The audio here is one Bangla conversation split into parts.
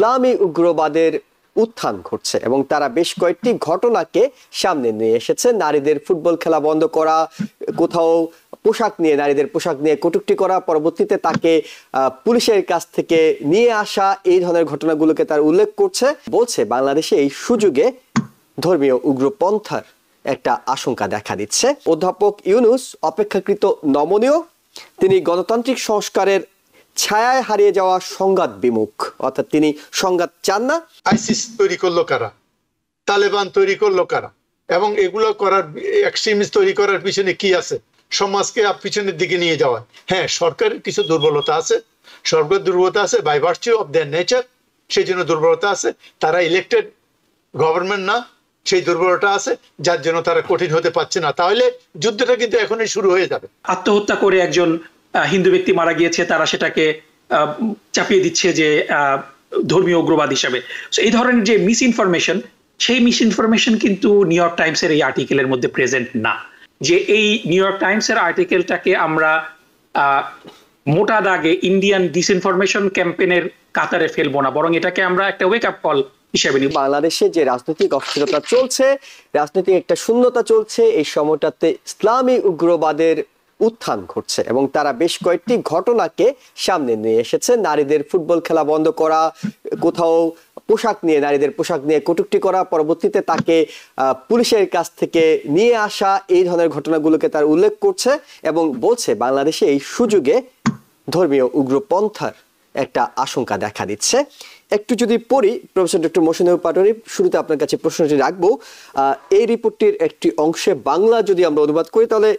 ইসলামী উগ্রবাদের উত্থান ঘটছে এবং তারা বেশ কয়েকটি ঘটনাকে সামনে নিয়ে এসেছে। নারীদের ফুটবল খেলা বন্ধ করা, কোথাও নারীদের পোশাক নিয়ে কটূক্তি করা, পরবর্তীতে তাকে পুলিশের কাছ থেকে নিয়ে আসা, এই ধরনের ঘটনাগুলোকে তার উল্লেখ করছে। বলছে বাংলাদেশে এই সুযোগে ধর্মীয় উগ্রপন্থার একটা আশঙ্কা দেখা দিচ্ছে। অধ্যাপক ইউনূস অপেক্ষাকৃত নমনীয়, তিনি গণতান্ত্রিক সংস্কারের ছায়ায় হারিয়ে যাওয়া সংঘাত বিমুখ, অর্থাৎ তিনি সংঘাত চান না। আইসিস তৈরি করলো কারা, তালেবান তৈরি করলো কারা, এবং এগুলো করার এক্সট্রিমিস্ট তৈরি করার পিছনে কি আছে? সমাজকে পিছনের দিকে নিয়ে যাওয়া। হ্যাঁ, সরকারের কিছু দুর্বলতা আছে, সরকার দুর্বলতা আছে by virtue of their nature, সেই জন্য দুর্বলতা আছে। তারা ইলেক্টেড গভর্নমেন্ট না, সেই দুর্বলতা আছে, যার জন্য তারা কঠিন হতে পারছে না। তাহলে যুদ্ধটা কিন্তু এখনই শুরু হয়ে যাবে। আত্মহত্যা করে একজন হিন্দু ব্যক্তি মারা গিয়েছে, তারা সেটাকে চাপিয়ে দিচ্ছে যে ধর্মীয় উগ্রবাদ হিসাবে। এই ধরনের যে মিস ইনফরমেশন, সেই মিস ইনফরমেশন কিন্তু নিউ ইয়র্ক টাইমসের এই আর্টিকেলের মধ্যে প্রেজেন্ট না। যে এই নিউ ইয়র্ক টাইমসের আর্টিকেলটাকে আমরা মোটা দাগে ইন্ডিয়ান ডিসইনফরমেশন ক্যাম্পেইনের কাতারে ফেলবো না, বরং এটাকে আমরা একটা ওয়েক আপ কল হিসেবে নিব। বাংলাদেশে যে রাজনৈতিক অস্থিরতা চলছে, রাজনৈতিক একটা শূন্যতা চলছে, এই সময়টাতে ইসলামী উগ্রবাদের উত্থান ঘটছে এবং তারা বেশ কয়েকটি ঘটনাকে সামনে নিয়ে এসেছে। নারীদের ফুটবল খেলা বন্ধ করা, কোথাও নারীদের পোশাক নিয়ে কটূক্তি করা, পরবর্তীতে তাকে পুলিশের কাছ থেকে নিয়ে আসা, এই ধরনের ঘটনাগুলোকে তার উল্লেখ করছে এবং বলছে বাংলাদেশে এই সুযোগে ধর্মীয় উগ্রপন্থার একটা আশঙ্কা দেখা দিচ্ছে। একটু যদি পড়ি, প্রফেসর ডক্টর মহসিনুর পাটোয়ারী, শুরুতে আপনার কাছে প্রশ্নটি রাখবো। এই রিপোর্টটির একটি অংশে বাংলা যদি আমরা অনুবাদ করি, তাহলে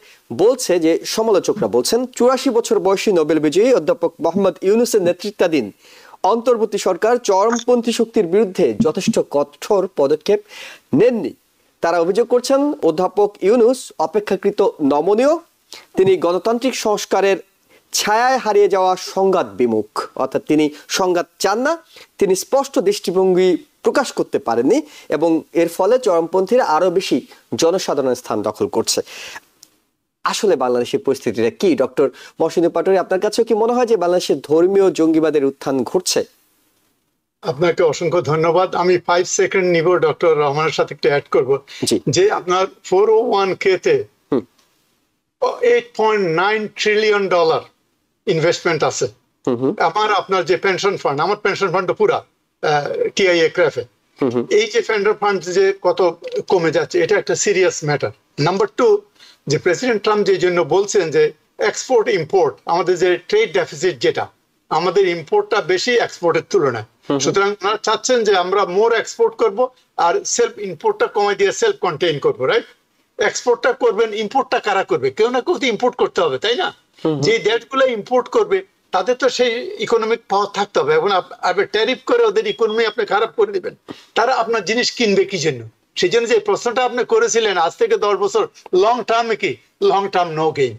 বলছে যে সমালোচকরা বলছেন 84 বছর বয়সী নোবেল বিজয়ী অধ্যাপক মোহাম্মদ ইউনূসের নেতৃত্বাধীন অন্তর্বর্তী সরকার চরমপন্থী শক্তির বিরুদ্ধে যথেষ্ট কঠোর পদক্ষেপ নেননি। তারা অভিযোগ করছেন অধ্যাপক ইউনূস অপেক্ষাকৃত নমনীয়, তিনি গণতান্ত্রিক সংস্কারের ছায়ায় হারিয়ে যাওয়া সংঘাত বিমুখ, অর্থাৎ তিনি সংঘাত চান না, তিনি স্পষ্ট দৃষ্টিভঙ্গি প্রকাশ করতে পারেননি এবং এর ফলে চরমপন্থীরা আরো বেশি জনসাধারণের স্থান দখল করছে। আসলে বাংলাদেশের পরিস্থিতিটা কি? ডক্টর মহসিনুর পাটোয়ারী, আপনার কাছেও কি মনে হয় যে বাংলাদেশের ধর্মীয় জঙ্গিবাদের উত্থান ঘটছে? আপনাকে অসংখ্য ধন্যবাদ। আমি 5 সেকেন্ড নিব ডক্টর রহমানের সাথে একটু অ্যাড করব যে আপনার 401k তে $8.9 ট্রিলিয়ন ইনভেস্টমেন্ট আছে। আপনার যে পেনশন ফান্ড, আমার পেনশন ফান্ড পুরা টিআইএ ক্রাফে, এই যে পেনশন ফান্ড যে কত কমে যাচ্ছে, এটা একটা সিরিয়াস ম্যাটার। নাম্বার 2, যে প্রেসিডেন্ট ট্রাম্প যে জন্য বলছেন যে এক্সপোর্ট ইম্পোর্ট, আমাদের যে ট্রেড ডেফিসিট, যেটা আমাদের ইম্পোর্টটা বেশি এক্সপোর্টের তুলনায়, সুতরাং ওনারা চাচ্ছেন যে আমরা মোর এক্সপোর্ট করব আর সেলফ ইম্পোর্টটা কমাই দিয়ে সেলফ কন্টেইন করবো, রাইট? এক্সপোর্টটা করবেন, ইম্পোর্টটা কারা করবে? কেউ না কেউ তো ইম্পোর্ট করতে হবে, তাই না? যে দেশগুলো ইম্পোর্ট করবে তাদের তো সেই ইকোনমিক পাওয়ার থাকতে হবে। এখন আপনি ট্যারিফ করে ওদের ইকোনমি আপনি খারাপ করে দিবেন, তারা আপনার জিনিস কিনবে কি জন্য? সেই জন্য যে প্রশ্নটা আপনি করেছিলেন আজ থেকে 10 বছর, লং টার্মে কি? Long term no gain,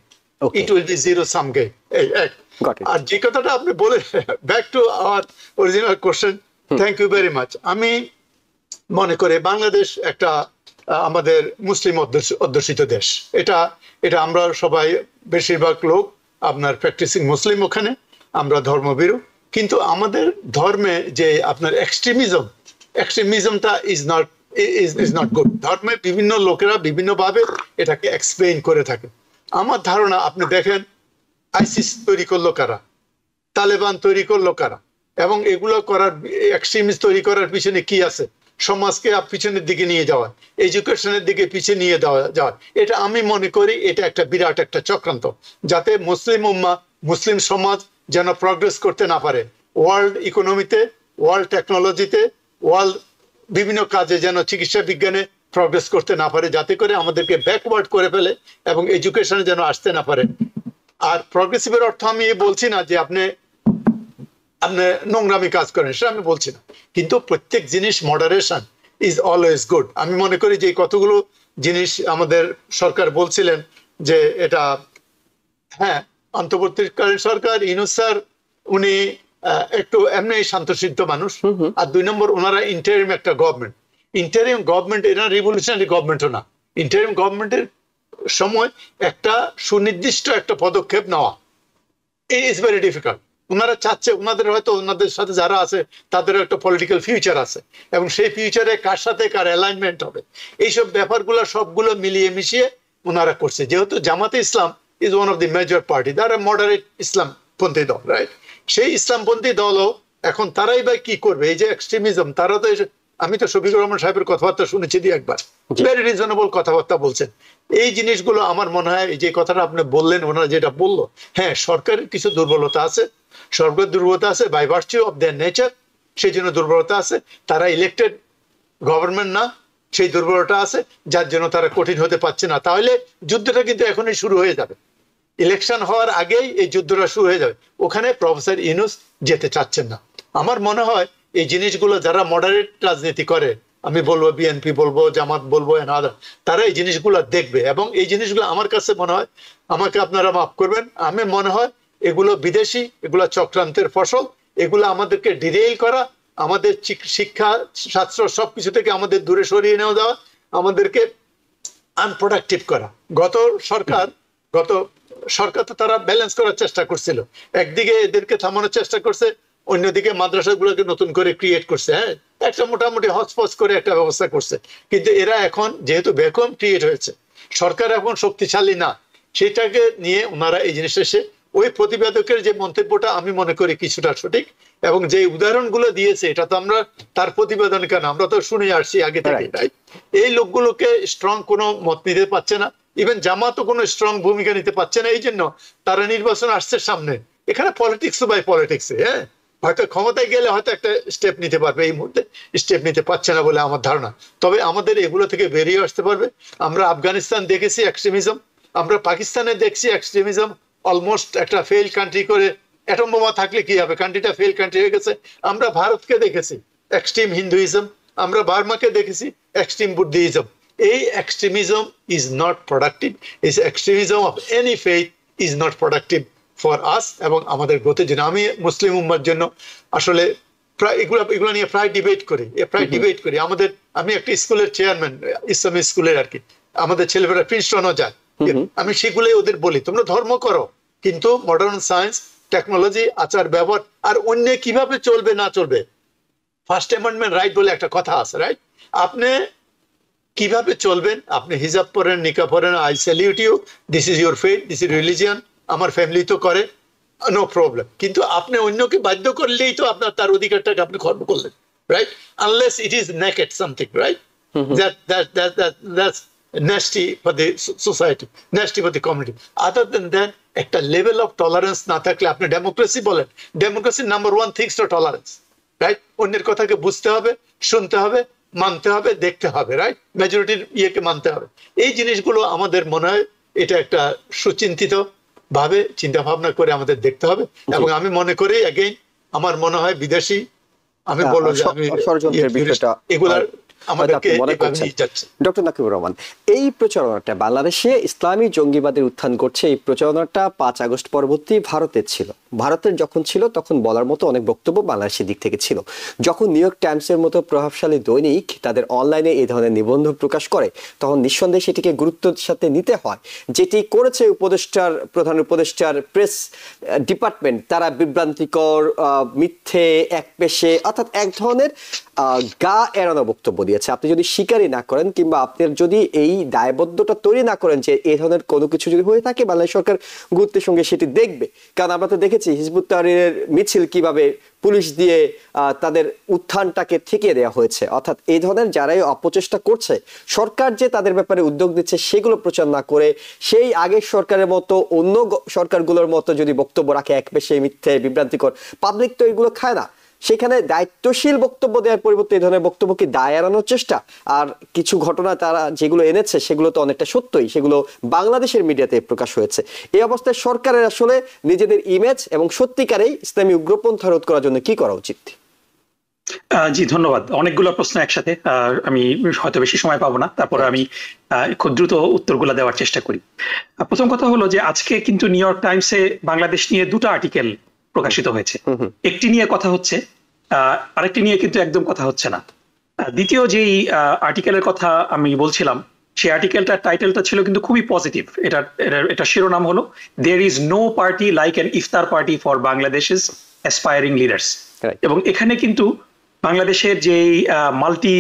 it will be zero sum gain. আর যে কথাটা আপনি বলে, back to our original question, thank you very much. আমি মনে করি বাংলাদেশ একটা আমাদের মুসলিম অধ্যুষিত দেশ। এটা আমরা সবাই, বেশিরভাগ লোক আপনার প্র্যাকটিসিং মুসলিম, ওখানে আমরা ধর্মভীরু, কিন্তু আমাদের ধর্মে যে আপনার এক্সট্রিমিজমটা ইজ নট গুড। ধর্মে বিভিন্ন লোকেরা বিভিন্নভাবে এটাকে এক্সপ্লেইন করে থাকে। আমার ধারণা, আপনি দেখেন আইসিস তৈরি করলো কারা, তালেবান তৈরি করলো কারা, এবং এগুলো করার এক্সট্রিমিস্ট তৈরি করার পিছনে কি আছে? সমাজকে পিছনের দিকে নিয়ে যাওয়া, এডুকেশনের দিকে পিছিয়ে নিয়ে যাওয়া। এটা আমি মনে করি এটা একটা বিরাট একটা চক্রান্ত, যাতে মুসলিম উম্মাহ, মুসলিম সমাজ যেন প্রগ্রেস করতে না পারে ওয়ার্ল্ড ইকোনমিতে, ওয়ার্ল্ড টেকনোলজিতে, ওয়ার্ল্ড বিভিন্ন কাজে, যেন চিকিৎসা বিজ্ঞানে প্রগ্রেস করতে না পারে, যাতে করে আমাদেরকে ব্যাকওয়ার্ড করে ফেলে এবং এডুকেশনে যেন আসতে না পারে। আর প্রগ্রেসিভের অর্থ আমি বলছি না যে আপনি নোংরামি কাজ করেন, সেটা আমি বলছি না, কিন্তু প্রত্যেক জিনিস মডারেশন ইজ অলওয়েজ গুড। আমি মনে করি যে কতগুলো জিনিস আমাদের সরকার বলছিলেন যে এটা, হ্যাঁ, অন্তর্বর্তীকালীন সরকার, ইউনূস স্যার, উনি একটু এমনি শান্তশিষ্ট মানুষ। আর 2 নম্বর, ওনারা ইন্টারিম একটা গভর্নমেন্ট, ইন্টারিম গভর্নমেন্ট, এরা রিভলিউশনারি গভর্নমেন্টও না। ইন্টারিম গভর্নমেন্টের সময় একটা সুনির্দিষ্ট একটা পদক্ষেপ নেওয়া ইজ ভেরি ডিফিকাল্ট। ওনারা চাচ্ছে ওনাদের হয়তো ওনাদের সাথে যারা আছে তাদের একটা পলিটিক্যাল ফিউচার আছে, এবং সেই ফিউচারে কার সাথে কার অ্যালাইনমেন্ট হবে এইসব ব্যাপারগুলো সবগুলো মিলিয়ে মিশিয়ে ওনারা করছে। যেহেতু Jamaat e Islam is one of the major party, তারা মডারেট ইসলামপন্থী দল, রাইট? সেই ইসলামপন্থী দলও এখন তারাই বা কি করবে? এই যে এক্সট্রিমিজম, তারা তো আমি তো শফিকুর রহমান সাহেবের কথাবার্তা শুনেছি একবার, ভেরি রিজনেবল কথাবার্তা বলছেন। এই জিনিসগুলো আমার মনে হয়, এই যে কথাটা আপনি বললেন, ওনারা যেটা বললো, হ্যাঁ সরকারের কিছু দুর্বলতা আছে, সরকারের দুর্বলতা আছে by virtue of their nature, সেই জন্য দুর্বলতা আছে। তারা ইলেক্টেড গভর্নমেন্ট না, সেই দুর্বলতা আছে, যার জন্য তারা কঠিন হতে পারছে না। তাহলে যুদ্ধটা কিন্তু এখনই শুরু হয়ে যাবে, ইলেকশন হওয়ার আগেই এই যুদ্ধটা শুরু হয়ে যাবে। ওখানে প্রফেসর ইউনূস যেতে চাচ্ছেন না। আমার মনে হয় এই জিনিসগুলো যারা মডারেট রাজনীতি করে, আমি বলবো বিএনপি বলবো, জামাত বলবো, তারা এই জিনিসগুলো দেখবে, এবং এই জিনিসগুলো আমার কাছে মনে হয়, আমাকে আপনারা মাফ করবেন, আমি মনে হয় এগুলো বিদেশি, এগুলো চক্রান্তের ফসল, এগুলো আমাদেরকে ডিরেইল করা, আমাদের শিক্ষা শাস্ত্র সবকিছু থেকে আমাদের দূরে সরিয়ে নেওয়া দেওয়া, আমাদেরকে আনপ্রোডাক্টিভ করা। গত সরকার তো তারা ব্যালেন্স করার চেষ্টা করছিল, একদিকে এদেরকে থামানোর চেষ্টা করছে, অন্যদিকে মাদ্রাসাগুলোকে নতুন করে ক্রিয়েট করছে, হ্যাঁ একটা মোটামুটি হসপস করে একটা ব্যবস্থা করছে। কিন্তু এরা এখন যেহেতু ভ্যাকুয়াম ক্রিয়েট হয়েছে, সরকার এখন শক্তিশালী না, সেটাকে নিয়ে ওনারা এই জিনিসটা এসে ওই প্রতিবেদকের যে মন্তব্যটা আমি মনে করি কিছুটা সঠিক, এবং যে উদাহরণগুলো দিয়েছে এটা তো আমরা তার প্রতিবেদন কেন, আমরা তো শুনে আসছি আগে থেকে, রাইট? এই লোকগুলোকে স্ট্রং কোনো মত নিতে পারছে না, ইভেন জামাতও কোনো স্ট্রং ভূমিকা নিতে পারছে না। এই জন্য তারা নির্বাচন আসছে সামনে, এখানে পলিটিক্স বাই পলিটিক্স, হ্যাঁ হয়তো ক্ষমতায় গেলে হয়তো একটা স্টেপ নিতে পারবে, এই মুহূর্তে স্টেপ নিতে পারছে না বলে আমার ধারণা। তবে আমাদের এগুলো থেকে বেরিয়ে আসতে পারবে। আমরা আফগানিস্তান দেখেছি এক্সট্রিমিজম, আমরা পাকিস্তানে দেখছি এক্সট্রিমিজম, অলমোস্ট একটা ফেল কান্ট্রি করে, অ্যাটম বোমা থাকলে কি হবে, কান্ট্রিটা ফেল কান্ট্রি হয়ে গেছে। আমরা ভারতকে দেখেছি এক্সট্রিম হিন্দুইজম, আমরা বার্মাকে দেখেছি এক্সট্রিম বুদ্ধিজম। এই extremism is not productive, is extremism of any faith is not productive for us, এবং আমাদের গতির জন্য। আমি মুসলিম উম্মার জন্য আসলে প্রায় এগুলো নিয়ে প্রায় ডিবেট করি। আমি একটা স্কুলের চেয়ারম্যান, ইসলামী স্কুলের আর কি, আমাদের ছেলেমেয়েরা প্রিন্সটনও যায়, আমি সেগুলোই ওদের বলি, তোমরা ধর্ম করো, কিন্তু মডার্ন সায়েন্স, টেকনোলজি, আচার ব্যবহার, আর অন্য কিভাবে চলবে না চলবে, ফার্স্ট অ্যামেন্ডমেন্ট রাইট বলে একটা কথা আছে, রাইট? আপনি কিভাবে চলবেন, আপনি হিজাব পরেন, নিকাব পরেন, I salute you, this is your faith, this is religion, আমার ফ্যামিলি তো করে, নো প্রবলেম। কিন্তু আপনি অন্যকে বাধ্য করলেই তো আপনার তার অধিকারটাকে আপনি খর্ব করলেন, right? Unless it is naked something, right? That's nasty for the society, nasty for the community. Other than that, একটা লেভেল অফ টলারেন্স না থাকলে, আপনি ডেমোক্রেসি বলেন, ডেমোক্রেসির নাম্বার ওয়ান থিংস তো টলারেন্স, রাইট? অন্যের কথাকে বুঝতে হবে, শুনতে হবে, মানতে হবে, দেখতে হবে, রাইট? মেজরিটির ইয়েকে মানতে হবে। এই জিনিসগুলো আমাদের মনে হয় এটা একটা সুচিন্তিত ভাবে চিন্তা ভাবনা করে আমাদের দেখতে হবে। এবং আমি মনে করি এগেইন, আমার মনে হয় বিদেশি, আমি বলবো যে আমি এগুলার ডক্টর নাকিবুর রহমান, এই প্রচারণাটা বাংলাদেশে ইসলামী জঙ্গিবাদের উত্থান করছে, এই প্রচারণাটা 5 আগস্ট পরবর্তী ভারতের ছিল। ভারতের যখন ছিল তখন বলার মতো অনেক বক্তব্য বাংলাদেশের দিক থেকে ছিল। যখন নিউ ইয়র্ক টাইমসের মতো প্রভাবশালী দৈনিক তাদের অনলাইনে এই ধরনের নিবন্ধ প্রকাশ করে, তখন নিঃসন্দেহে সেটিকে গুরুত্বের সাথে নিতে হয়। যেটি করেছে প্রধান উপদেষ্টার প্রেস ডিপার্টমেন্ট, তারা বিভ্রান্তিকর, মিথ্যে, একপেশে, অর্থাৎ এক ধরনের গা এড়ানো বক্তব্য দিয়েছে। আপনি যদি স্বীকারই না করেন, কিংবা আপনার যদি এই দায়বদ্ধতা তৈরি না করেন যে এই ধরনের কোনো কিছু যদি হয়ে থাকে, বাংলাদেশ সরকার গুরুত্বের সঙ্গে সেটি দেখবে। কারণ আমরা তো দেখেছি হিজবুত তাহরীরের মিছিল কিভাবে পুলিশ দিয়ে তাদের উত্থানটাকে ঠেকিয়ে দেওয়া হয়েছে। অর্থাৎ এই ধরনের যারাই অপচেষ্টা করছে, সরকার যে তাদের ব্যাপারে উদ্যোগ দিচ্ছে সেগুলো প্রচার না করে, সেই আগের সরকারের মতো অন্য সরকারগুলোর মতো যদি বক্তব্য রাখে, একপেশে, মিথ্যে, বিভ্রান্তিকর, পাবলিক তো এগুলো খায় না। সেখানে দায়িত্বশীল বক্তব্য দেওয়ার পরিবর্তে এই ধরনের বক্তব্য কি দায় এড়ানোর চেষ্টা? আর কিছু ঘটনা তারা যেগুলো এনেছে সেগুলো তো অনেকটা সত্যই, সেগুলো বাংলাদেশের মিডিয়াতে প্রকাশ হয়েছে। এই অবস্থায় সরকারের আসলে নিজেদের ইমেজ এবং সত্যিকারেই ইসলামী উগ্রপন্থা রোধ করার জন্য কি করা উচিত? জি ধন্যবাদ। অনেকগুলো প্রশ্ন একসাথে, আমি হয়তো বেশি সময় পাবো না, তারপরে আমি খুব দ্রুত উত্তরগুলো দেওয়ার চেষ্টা করি। প্রথম কথা হলো যে আজকে কিন্তু নিউ ইয়র্ক টাইমসে বাংলাদেশ নিয়ে 2টা আর্টিকেল প্রকাশিত হয়েছে। একটি নিয়ে কথা হচ্ছে, আরেকটি নিয়ে কিন্তু একদম কথা হচ্ছে না। দ্বিতীয় যেই আর্টিকেলের কথা আমি বলছিলাম, সেই আর্টিকেলটার টাইটেলটা ছিল কিন্তু খুবই পজিটিভ। এটা শিরোনাম হলো there is no party like an iftar party for বাংলাদেশের অ্যাসপায়ারিং লিডার্স। এবং এখানে কিন্তু বাংলাদেশের যেই মাল্টি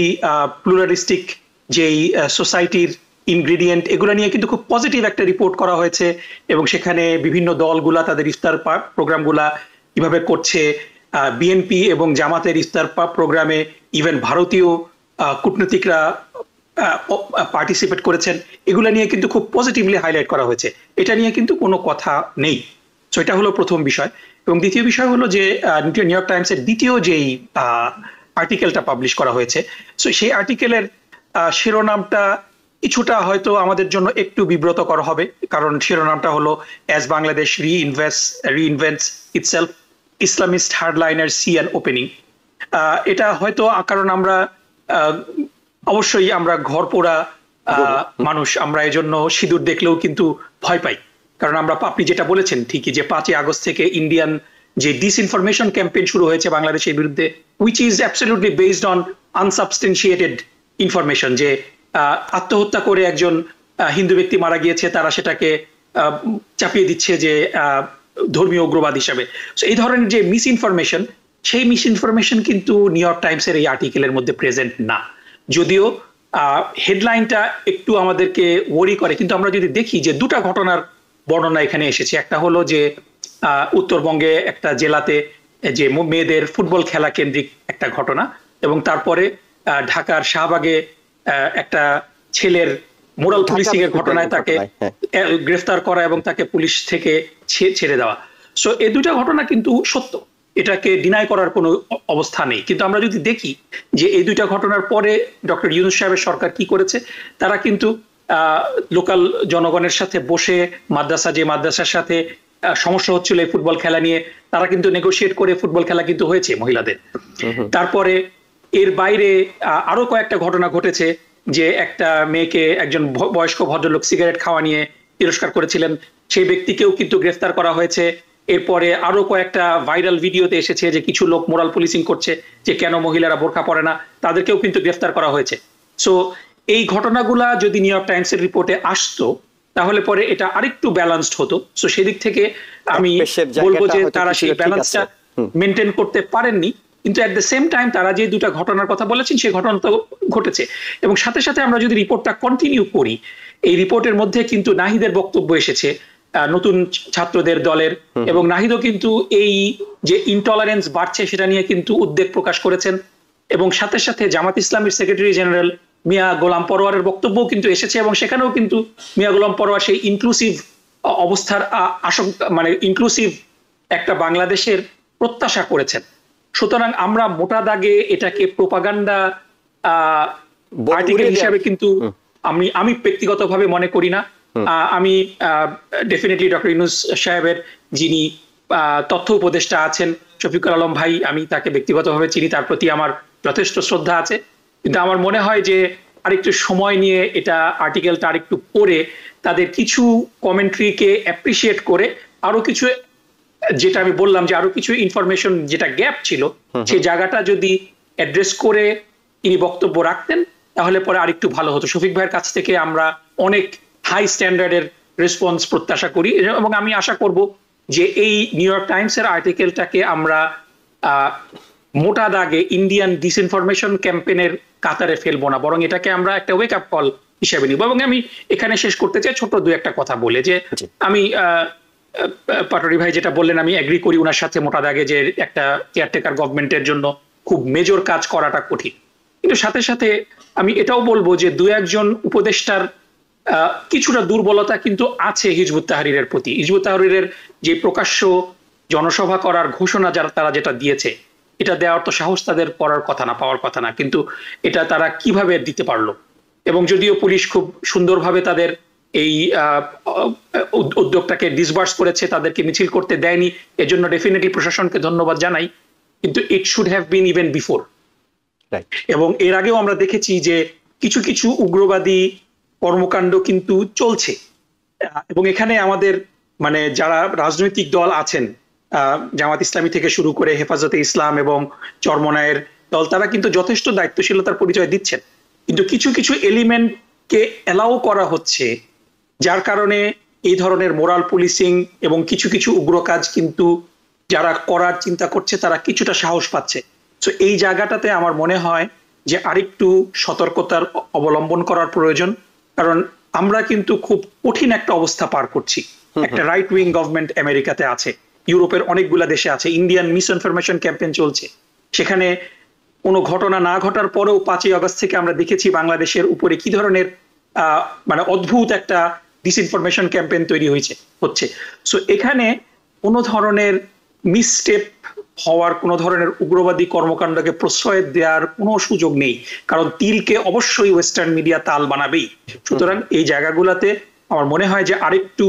প্লুরালিস্টিক যেই সোসাইটির ইনগ্রেডিয়েন্ট, এগুলো নিয়ে কিন্তু খুব পজিটিভ একটা রিপোর্ট করা হয়েছে। এবং সেখানে বিভিন্ন দলগুলা তাদের ইফতার প্রোগ্রামগুলা কিভাবে করছে, বিএনপি এবং জামাতের ইফতার প্রোগ্রামে ইভেন ভারতীয় কূটনীতিকরা পার্টিসিপেট করেছেন, এগুলো নিয়ে কিন্তু খুব পজিটিভলি হাইলাইট করা হয়েছে। এটা নিয়ে কিন্তু কোনো কথা নেই। তো এটা হলো প্রথম বিষয়। এবং দ্বিতীয় বিষয় হলো যে নিউ ইয়র্ক টাইমসের দ্বিতীয় যেই আর্টিকেলটা পাবলিশ করা হয়েছে, সো সেই আর্টিকেলের শিরোনামটা কিছুটা হয়তো আমাদের জন্য একটু বিব্রতকর হবে, কারণ শিরোনামটা হলো as Bangladesh reinvents itself, Islamist hardliner see an opening. এটা হয়তো কারণ আমরা অবশ্যই আমরা ঘর পোড়া মানুষ, আমরা এই জন্য সিঁদুর দেখলেও কিন্তু ভয় পাই। কারণ আমরা, আপনি যেটা বলেছেন ঠিকই, যে 5ই আগস্ট থেকে ইন্ডিয়ান যে ডিসইনফরমেশন ক্যাম্পেইন শুরু হয়েছে বাংলাদেশের বিরুদ্ধে, which is absolutely based on unsubstantiated information, যে আত্মহত্যা করে একজন হিন্দু ব্যক্তি মারা গিয়েছে, তারা সেটাকে চাপিয়ে দিচ্ছে যে ধর্মীয় উগ্রবাদ হিসাবে। এই ধরনের যে মিস ইনফরমেশন, সেই মিস ইনফরমেশন কিন্তু নিউ ইয়র্ক টাইমসের এই আর্টিকেলের মধ্যে প্রেজেন্ট না। যদিও হেডলাইনটা একটু আমাদেরকে ওয়ারি করে, কিন্তু আমরা যদি দেখি যে দুটা ঘটনার বর্ণনা এখানে এসেছে। একটা হলো যে উত্তরবঙ্গে একটা জেলাতে যে মেয়েদের ফুটবল খেলা কেন্দ্রিক একটা ঘটনা, এবং তারপরে ঢাকার শাহবাগে একটা ছেলের মোরাল পুলিশিং এর ঘটনায় তাকে গ্রেফতার করা এবং তাকে পুলিশ থেকে ছেড়ে দেওয়া। সো এই দুটা ঘটনা কিন্তু সত্য, এটাকে ডিনাই করার কোনো অবস্থা নেই। কিন্তু আমরা যদি দেখি যে এই দুইটা ঘটনার পরে ডক্টর ইউনূস সাহেবের সরকার কি করেছে, তারা কিন্তু লোকাল জনগণের সাথে বসে যে মাদ্রাসার সাথে সমস্যা হচ্ছিল এই ফুটবল খেলা নিয়ে, তারা কিন্তু নেগোশিয়েট করে ফুটবল খেলা কিন্তু হয়েছে মহিলাদের। তারপরে এর বাইরে আরো কয়েকটা ঘটনা ঘটেছে, যে একটা মেয়েকে একজন বয়স্ক ভদ্রলোক সিগারেট খাওয়া নিয়ে তিরস্কার করেছিলেন, সেই ব্যক্তিকেও কিন্তু গ্রেফতার করা হয়েছে। এরপরে আরো কয়েকটা ভাইরাল ভিডিওতে এসেছে যে কিছু লোক মোরাল পুলিশিং করছে, যে কেন মহিলারা বোরকা পরে না, তাদেরকেও কিন্তু গ্রেফতার করা হয়েছে। সো এই ঘটনাগুলা যদি নিউ ইয়র্ক টাইমসের রিপোর্টে আসতো, তাহলে পরে এটা আরেকটু ব্যালেন্সড হতো। সো সেদিক থেকে আমি বলবো যে তারা সেই ব্যালেন্সটা মেনটেন করতে পারেননি। কিন্তু অ্যাট দ্য সেম টাইম তারা যে দুটা ঘটনার কথা বলেছেন, সেই ঘটনা তো ঘটেছে। এবং সাথে সাথে আমরা যদি রিপোর্টটা কন্টিনিউ করি, এই রিপোর্টের মধ্যে কিন্তু নাহিদের বক্তব্য এসেছে, নতুন ছাত্রদের দলের, এবং নাহিদও কিন্তু এই যে ইনটলারেন্স বাড়ছে সেটা নিয়ে কিন্তু উদ্বেগ প্রকাশ করেছেন। এবং সাথে সাথে জামাত ইসলামীর সেক্রেটারি জেনারেল মিয়া গোলাম পরোয়ারের বক্তব্যও কিন্তু এসেছে, এবং সেখানেও কিন্তু মিয়া গোলাম পরোয়ার সেই ইনক্লুসিভ অবস্থার আশঙ্কা, মানে ইনক্লুসিভ একটা বাংলাদেশের প্রত্যাশা করেছেন। সুতরাং আমরা মোটা দাগে এটাকে প্রোপাগান্ডা আর্টিকেল হিসাবে কিন্তু আমি ব্যক্তিগতভাবে মনে করি না। আমি ডেফিনেটলি ডক্টর ইউনূস সাহেবের যিনি তথ্য উপদেষ্টা আছেন, শফিকুল আলম ভাই, আমি তাকে ব্যক্তিগতভাবে চিনি, তার প্রতি আমার যথেষ্ট শ্রদ্ধা আছে। কিন্তু আমার মনে হয় যে আরেকটু সময় নিয়ে এটা আর্টিকেলটা আরেকটু পড়ে তাদের কিছু কমেন্ট্রিকে অ্যাপ্রিসিয়েট করে আরো কিছু, যেটা আমি বললাম যে আরো কিছু ইনফরমেশন যেটা গ্যাপ ছিল, সেই জায়গাটা যদি অ্যাড্রেস করে তিনি বক্তব্য রাখতেন, তাহলে পরে আরেকটু ভালো হতো। শফিক ভাইয়ের কাছ থেকে আমরা অনেক হাই স্ট্যান্ডার্ডের রেসপন্স প্রত্যাশা করি, এবং আমি আশা করব যে এই নিউ ইয়র্ক টাইমসের আর্টিকেলটাকে আমরা মোটা দাগে ইন্ডিয়ান ডিসইনফরমেশন ক্যাম্পেইনের কাতারে ফেলবো না, বরং এটাকে আমরা একটা ওয়েক আপ কল হিসেবে নিব। এবং আমি এখানে শেষ করতে চাই ছোট দু একটা কথা বলে, যে আমি পাটোয়ারি ভাই যেটা বললেন আমি এগ্রি করি ওনার সাথে মোটা দাগে, যে একটা কেয়ারটেকার গভর্নমেন্টের জন্য খুব মেজর কাজ করাটা কঠিন। কিন্তু সাথে সাথে আমি এটাও বলবো যে দু একজন উপদেষ্টার কিছুটা দুর্বলতা কিন্তু আছে হিজবুত তাহরিরের প্রতি। হিজবুত তাহরিরের যে প্রকাশ্য জনসভা করার ঘোষণা তারা যেটা দিয়েছে, এটা দেওয়ার তো সাহস তাদের করার কথা না, পাওয়ার কথা না, কিন্তু এটা তারা কিভাবে দিতে পারলো। এবং যদিও পুলিশ খুব সুন্দরভাবে তাদের এই উদ্যোগটাকে ডিসবার্স করেছে, তাদেরকে মিছিল করতে দেয়নি, এজন্য ডেফিনেটলি প্রশাসনকে ধন্যবাদ জানাই, কিন্তু it should have been even before. এবং এর আগেও আমরা দেখেছি যে কিছু কিছু উগ্রবাদী কর্মকাণ্ড কিন্তু চলছে, এবং এখানে আমাদের মানে যারা রাজনৈতিক দল আছেন, জামাত ইসলামী থেকে শুরু করে হেফাজতে ইসলাম এবং চরমনায়ের দল, তারা কিন্তু যথেষ্ট দায়িত্বশীলতার পরিচয় দিচ্ছেন। কিন্তু কিছু কিছু এলিমেন্ট কে এলাও করা হচ্ছে, যার কারণে এই ধরনের মোরাল পুলিশিং এবং কিছু কিছু উগ্র কাজ কিন্তু যারা করার চিন্তা করছে তারা কিছুটা সাহস পাচ্ছে। তো এই জায়গাটাতে আমার মনে হয় যে আরেকটু সতর্কতার অবলম্বন করার প্রয়োজন, কারণ আমরা কিন্তু খুব কঠিন একটা অবস্থা পার করছি। একটা রাইট উইং গভর্নমেন্ট আমেরিকাতে আছে, ইউরোপের অনেকগুলা দেশে আছে, ইন্ডিয়ান মিস ইনফরমেশন ক্যাম্পেইন চলছে। সেখানে কোনো ঘটনা না ঘটার পরেও 5ই আগস্ট থেকে আমরা দেখেছি বাংলাদেশের উপরে কি ধরনের মানে অদ্ভুত একটা ডিসইনফরমেশন ক্যাম্পেইন তৈরি হচ্ছে। সো এখানে কোনো ধরনের মিসস্টেপ হওয়ার, কোনো ধরনের উগ্রবাদী কর্মকাণ্ডকে প্রশ্রয় দেওয়ার কোনো সুযোগ নেই, কারণ তিলকে অবশ্যই ওয়েস্টার্ন মিডিয়া তাল বানাবেই। সুতরাং এই জায়গাগুলোতে আমার মনে হয় যে আরেকটু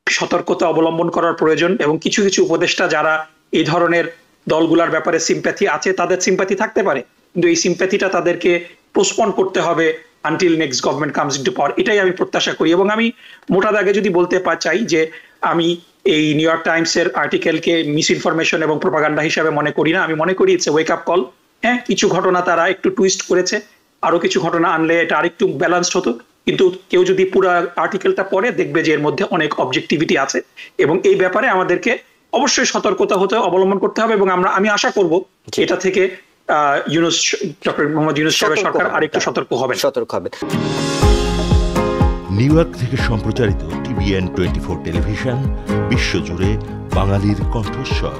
সতর্কতা অবলম্বন করার প্রয়োজন, এবং কিছু কিছু উপদেষ্টা যারা এই ধরনের দলগুলোর ব্যাপারে সিম্প্যাথি আছে, তাদের সিম্প্যাথি থাকতে পারে, কিন্তু এই সিম্প্যাথিটা তাদেরকে পোস্টপন করতে হবে until next government comes into power, এটাই আমি প্রত্যাশা করি। এবং আমি মোটা দাগে যদি বলতে চাই যে আমি এই নিউ ইয়র্ক টাইমস এর আর্টিকেলকে মিস ইনফরমেশন এবং প্রোপাগান্ডা হিসাবে মনে করি না। আমি মনে করি it's a wake up call. হ্যাঁ, কিছু ঘটনা তারা একটু টুইস্ট করেছে, আরো কিছু ঘটনা আনলে এটা আরেকটু ব্যালেন্সড হতো, কিন্তু কেউ যদি পুরো আর্টিকেলটা পড়ে দেখবে যে এর মধ্যে অনেক অবজেক্টিভিটি আছে, এবং এই ব্যাপারে আমাদেরকে অবশ্যই সতর্কতা অবলম্বন করতে হবে। এবং আমি আশা করব এটা থেকে ডক্টর মোহাম্মদ ইউনূস সাহেবের সরকার আরেকটু সতর্ক হবে। নিউ ইয়র্ক থেকে সম্প্রচারিত TVN 24 টেলিভিশন বিশ্বজুড়ে বাঙালির কণ্ঠস্বর।